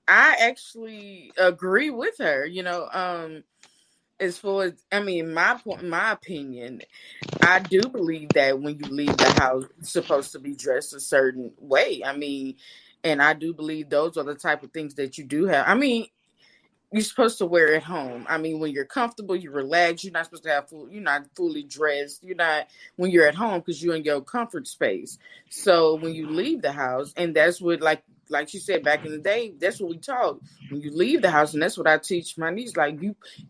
I actually agree with her. As far as my opinion, I do believe that when you leave the house, you're supposed to be dressed a certain way. And I do believe those are the type of things that you do have. You're supposed to wear at home. When you're comfortable, you relax. You're not supposed to have full. You're not fully dressed. You're not when you're at home because you're in your comfort space. So when you leave the house, and that's what like she said back in the day, that's what we taught. When you leave the house, and that's what I teach my niece. Like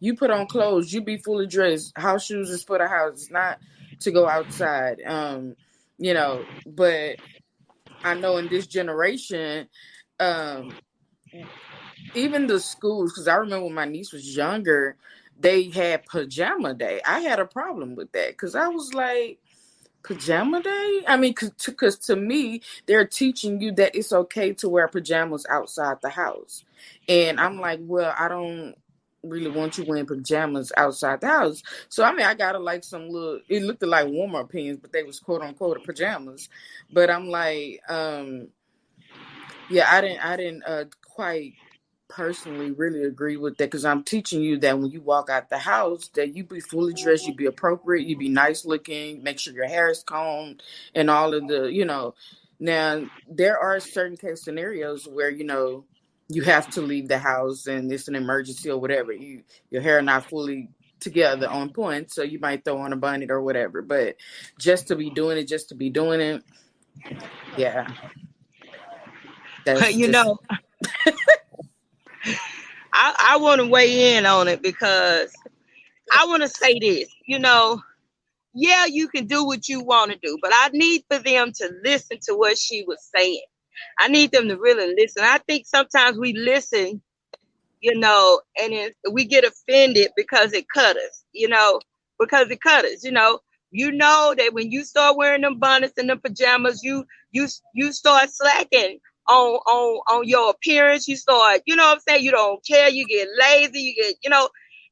you put on clothes. You be fully dressed. House shoes is for the house. It's not to go outside. But I know in this generation, um, even the schools, because I remember when my niece was younger, they had pajama day. I had a problem with that because I was like, pajama day? Because to me, they're teaching you that it's okay to wear pajamas outside the house. And I'm like, well, I don't really want you wearing pajamas outside the house. So, I got like some little, it looked like warmer pants, but they was quote unquote pajamas. But I'm like, yeah, I didn't quite personally really agree with that because I'm teaching you that when you walk out the house that you be fully dressed, you be appropriate, you be nice looking, make sure your hair is combed and all of the. Now there are certain case scenarios where you have to leave the house and it's an emergency or whatever. Your hair not fully together on point, so you might throw on a bonnet or whatever. But just to be doing it, yeah, that's You just. know, I want to weigh in on it because I want to say this. Yeah, you can do what you want to do, but I need for them to listen to what she was saying. I need them to really listen. I think sometimes we listen, and we get offended because it cut us, You know that when you start wearing them bonnets and them pajamas, you start slacking on your appearance. You start, you know what I'm saying? You don't care. You get lazy.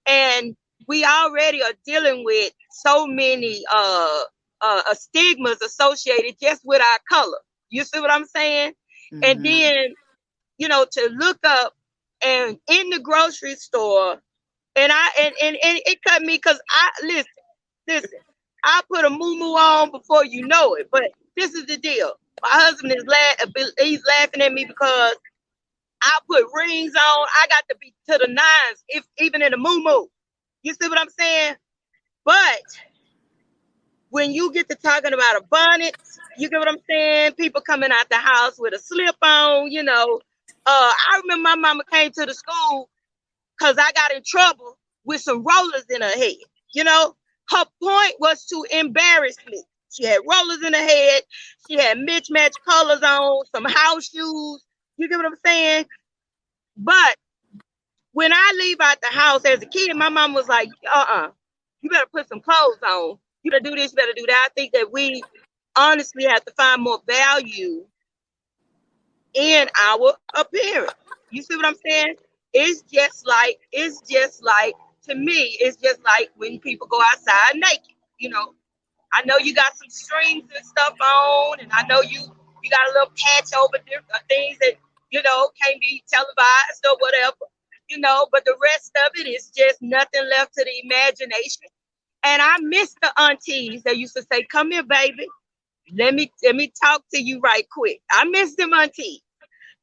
And we already are dealing with so many stigmas associated just with our color. You see what I'm saying? And Mhm. then to look up and in the grocery store, and it cut me because I listen. I put a moo on before you know it, but this is the deal. My husband is he's laughing at me because I put rings on. I got to be to the nines, if even in a moo. You see what I'm saying? But when you get to talking about a bonnet, you get what I'm saying? People coming out the house with a slip on, I remember my mama came to the school because I got in trouble with some rollers in her head. Her point was to embarrass me. She had rollers in her head. She had mismatched colors on, some house shoes. You get what I'm saying? But when I leave out the house as a kid, my mom was like, you better put some clothes on. You better do this, you better do that. I think that we honestly have to find more value in our appearance. You see what I'm saying? It's just like to me, it's just like when people go outside naked. I know you got some strings and stuff on, and I know you got a little patch over things that can't be televised or whatever. But the rest of it is just nothing left to the imagination. And I miss the aunties that used to say, "Come here, baby. Let me talk to you right quick." I miss them aunties.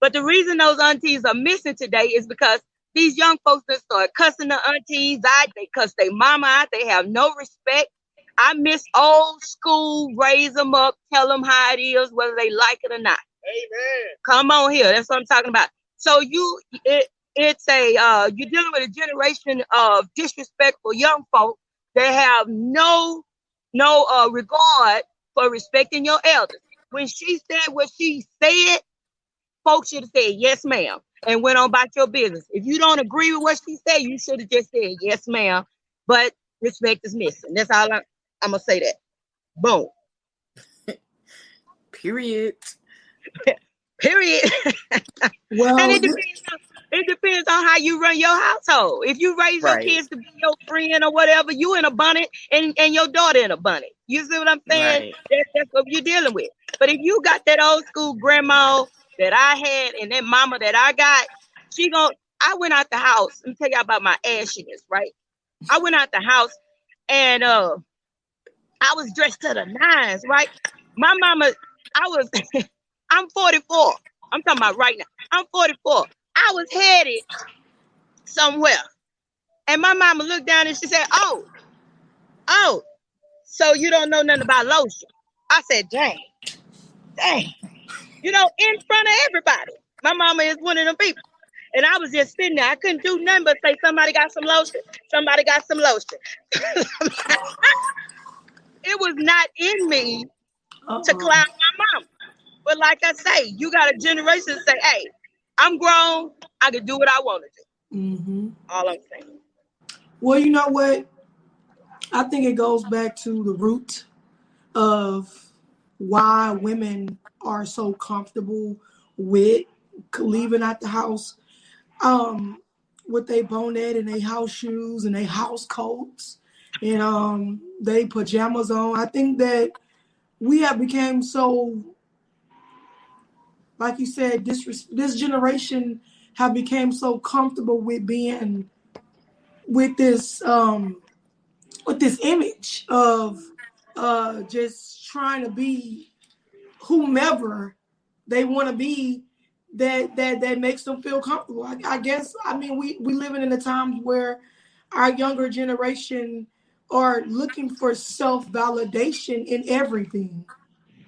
But the reason those aunties are missing today is because these young folks that start cussing the aunties out, they cuss their mama out, they have no respect. I miss old school, raise them up, tell them how it is, whether they like it or not. Amen. Come on here, that's what I'm talking about. So you're dealing with a generation of disrespectful young folk that have no regard for respecting your elders. When she said what she said, folks should have said yes, ma'am, and went on about your business. If you don't agree with what she said, you should have just said yes, ma'am. But respect is missing. That's all I'm gonna say. That. Boom. Period. Period. And Well, it depends on how you run your household. If you raise your right, kids to be your friend or whatever, you in a bonnet and your daughter in a bonnet. You see what I'm saying? right. That's what you're dealing with. But if you got that old school grandma that I had and that mama that I got, I went out the house. Let me tell you about my ashiness, right? I went out the house and I was dressed to the nines, right? My mama, I was I'm 44. I'm talking about right now. I'm 44. I was headed somewhere. And my mama looked down and she said, oh, so you don't know nothing about lotion. I said, dang. In front of everybody. My mama is one of them people. And I was just sitting there. I couldn't do nothing but say, somebody got some lotion. Somebody got some lotion. It was not in me to clown my mama. But like I say, you got a generation to say, hey, I'm grown. I can do what I want to do. Mm-hmm. All I'm saying. Well, you know what? I think it goes back to the root of why women are so comfortable with leaving out the house with their bonnet and their house shoes and their house coats and they pajamas on. I think that we have become so, like you said, this generation have become so comfortable with being with this image of just trying to be whomever they want to be that makes them feel comfortable. I guess, I mean, we living in the times where our younger generation are looking for self-validation in everything.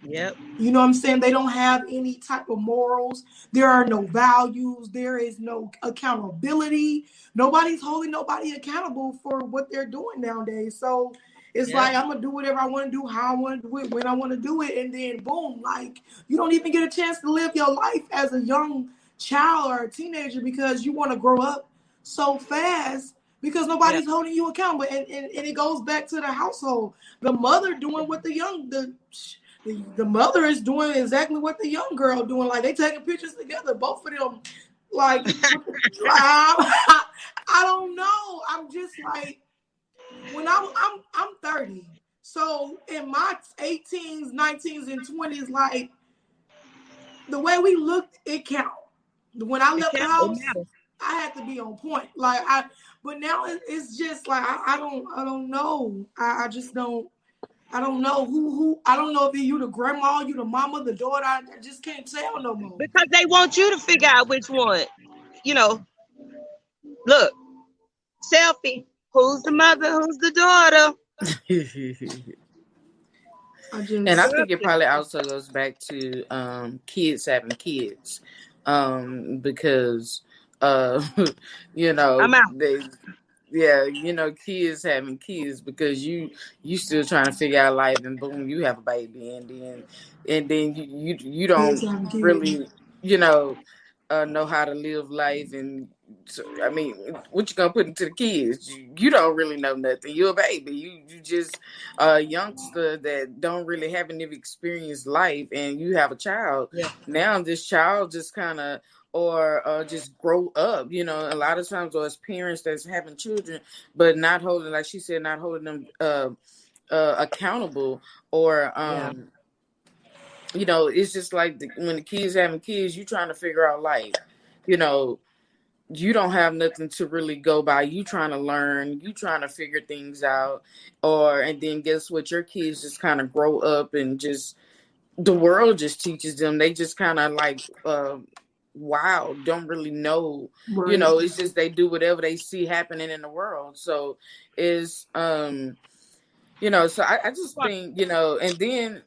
Yep. You know what I'm saying? They don't have any type of morals. There are no values. There is no accountability. Nobody's holding nobody accountable for what they're doing nowadays. So it's like, I'm going to do whatever I want to do, how I want to do it, when I want to do it. And then boom, like you don't even get a chance to live your life as a young child or a teenager because you want to grow up so fast because nobody's holding you accountable. And it goes back to the household. The mother doing what the mother is doing exactly what the young girl doing. Like they taking pictures together, both of them. Like, I don't know. I'm just like, when I'm 30. So in my 18s, 19s, and 20s, like the way we looked, it count. When I left the house, I had to be on point. But now it's just like I don't know. I just don't. I don't know who. I don't know if you the grandma, you the mama, the daughter. I just can't tell no more. Because they want you to figure out which one. Look, selfie. Who's the mother? Who's the daughter? And I think it probably also goes back to kids having kids, because I'm out. kids having kids because you still trying to figure out life, and boom, you have a baby, and then you don't really know how to live life. And so, I mean, what you gonna put into the kids? You don't really know nothing. You're a baby. You just a youngster that don't really have any experienced life, and you have a child. Yeah. Now this child just kind of just grow up. A lot of times, or as parents that's having children, but not holding, like she said, not holding them accountable, or it's just like when the kids having kids, you trying to figure out life. You don't have nothing to really go by. You trying to learn, you trying to figure things out, and then guess what? Your kids just kind of grow up and just the world just teaches them. They just kind of like, wow, don't really know. Right. It's just they do whatever they see happening in the world. So it's, so I just think, and then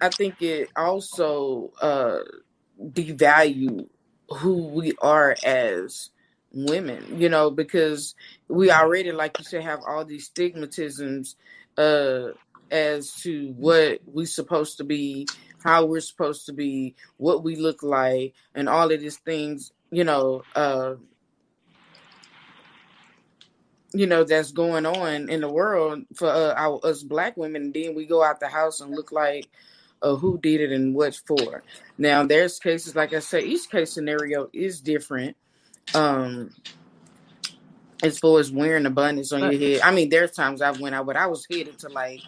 I think it also devalue who we are as women, because we already, like you said, have all these stigmatisms as to what we're supposed to be, how we're supposed to be, what we look like, and all of these things, that's going on in the world for us Black women. And then we go out the house and look like who did it and what for. Now, there's cases, like I said, each case scenario is different. As far as wearing the bonnets on your head. I mean, there's times I went out, but I was headed to like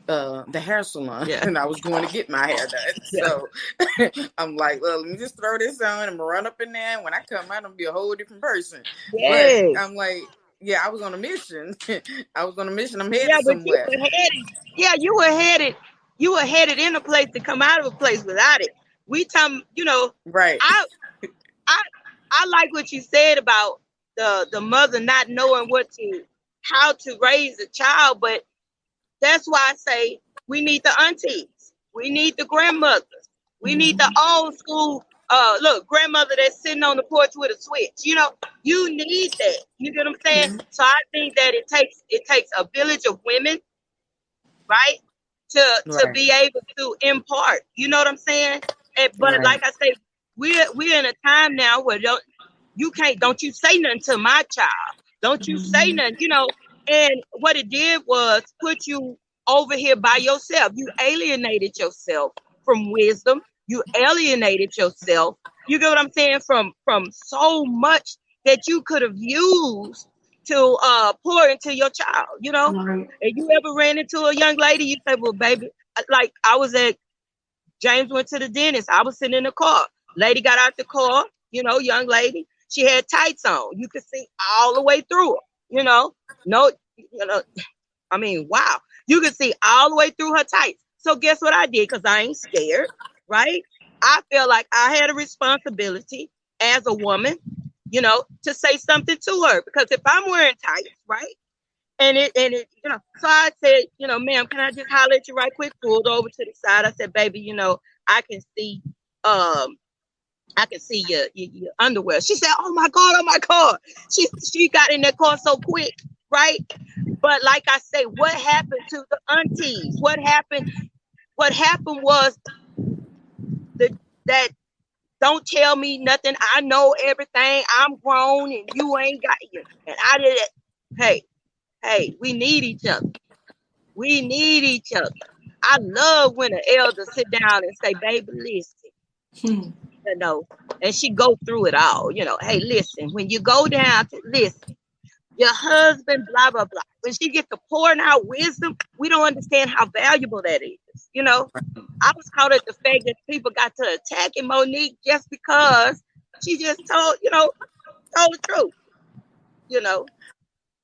the hair salon, Yeah. and I was going to get my hair done. Yeah. So I'm like, well, let me just throw this on and run up in there. And when I come out, I'm gonna be a whole different person. But Yes. I'm like, yeah, I was on a mission. I was on a mission. I'm Yeah, headed but you somewhere. were headed. Yeah, you were headed in a place to come out of a place without it. Right. I I I like what you said about the mother not knowing how to raise a child, but that's why I say we need the aunties, we need the grandmothers, we need the old school grandmother that's sitting on the porch with a switch. You need that. You get what I'm saying? So I think that it takes a village of women, right? To Right. be able to impart. You know what I'm saying? But Right. like I say, we're in a time now where don't you say nothing to my child. Don't you say nothing, And what it did was put you over here by yourself. You alienated yourself from wisdom. You alienated yourself. You get what I'm saying? From so much that you could have used to pour into your child. Right. And you ever ran into a young lady, you say, well, baby, like I was at James went to the dentist. I was sitting in the car. Lady got out the car, young lady. She had tights on. You could see all the way through her, No, I mean, wow. You could see all the way through her tights. So guess what I did? Because I ain't scared, right? I feel like I had a responsibility as a woman, to say something to her. Because if I'm wearing tights, right? So I said, ma'am, can I just holler at you right quick? Pulled over to the side. I said, baby, I can see, I can see your underwear. She said, oh my God. She got in that car so quick, right? But like I say, what happened to the aunties? What happened? What happened was that don't tell me nothing. I know everything. I'm grown and you ain't got you. And I did it. Hey, we need each other. We need each other. I love when an elder sit down and say, baby, listen, and she go through it all. Hey, listen, when you go down to listen, your husband, blah, blah, blah. When she gets to pouring out wisdom, we don't understand how valuable that is. I was caught at the fact that people got to attacking Monique just because she just told the truth.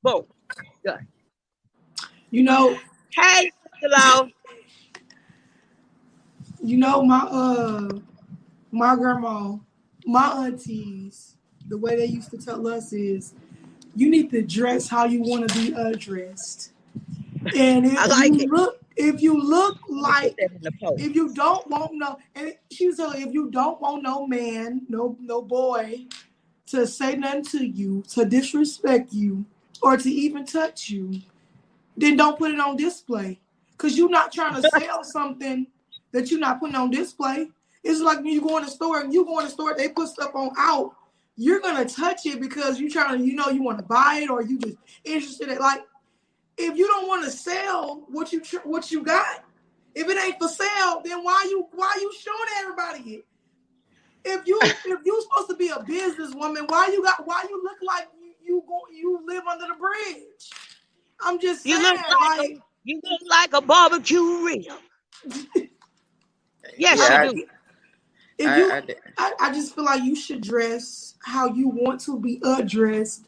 Boom. Done. Hey, Sister My grandma, my aunties, the way they used to tell us is you need to dress how you want to be addressed. And I like it. if you look like, if you don't want no, and she was telling, if you don't want no man, no boy to say nothing to you, to disrespect you, or to even touch you, then don't put it on display. Because you're not trying to sell something that you're not putting on display. It's like when you go in the store, they put stuff on out. You're going to touch it because you're trying to, you want to buy it, or you just interested in it. Like, if you don't want to sell what you got, if it ain't for sale, then why you showing everybody it? If you supposed to be a businesswoman, why you look like you live under the bridge? I'm just saying, you look like a barbecue rib. Yes, Yeah, you do. I just feel like you should dress how you want to be addressed.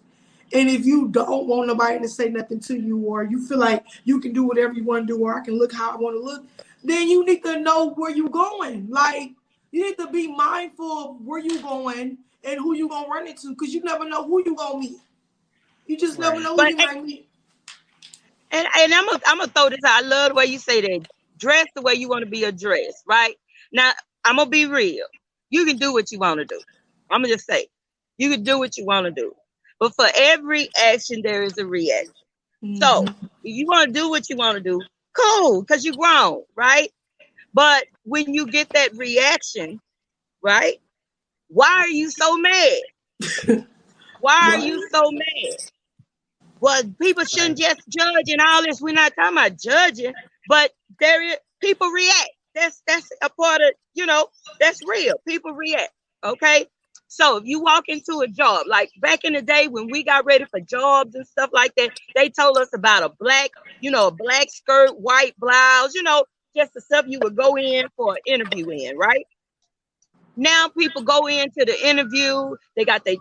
And if you don't want nobody to say nothing to you, or you feel like you can do whatever you want to do, or I can look how I want to look, then you need to know where you're going. Like, you need to be mindful of where you're going and who you're going to run into, because you never know who you're going to meet. You just never know who you might meet. And I'm gonna throw this out. I love the way you say that. Dress the way you want to be addressed, right? Now, I'm going to be real. You can do what you want to do. I'm going to just say, you can do what you want to do. But for every action, there is a reaction. Mm-hmm. So if you want to do what you want to do, cool, because you're grown, right? But when you get that reaction, right? Why are you so mad? Why are you so mad? Well, people shouldn't just judge and all this. We're not talking about judging, but people react. That's a part of, that's real. People react. Okay. So if you walk into a job, like back in the day when we got ready for jobs and stuff like that, they told us about a black skirt, white blouse, just the stuff you would go in for an interview in, right? Now people go into the interview, they got their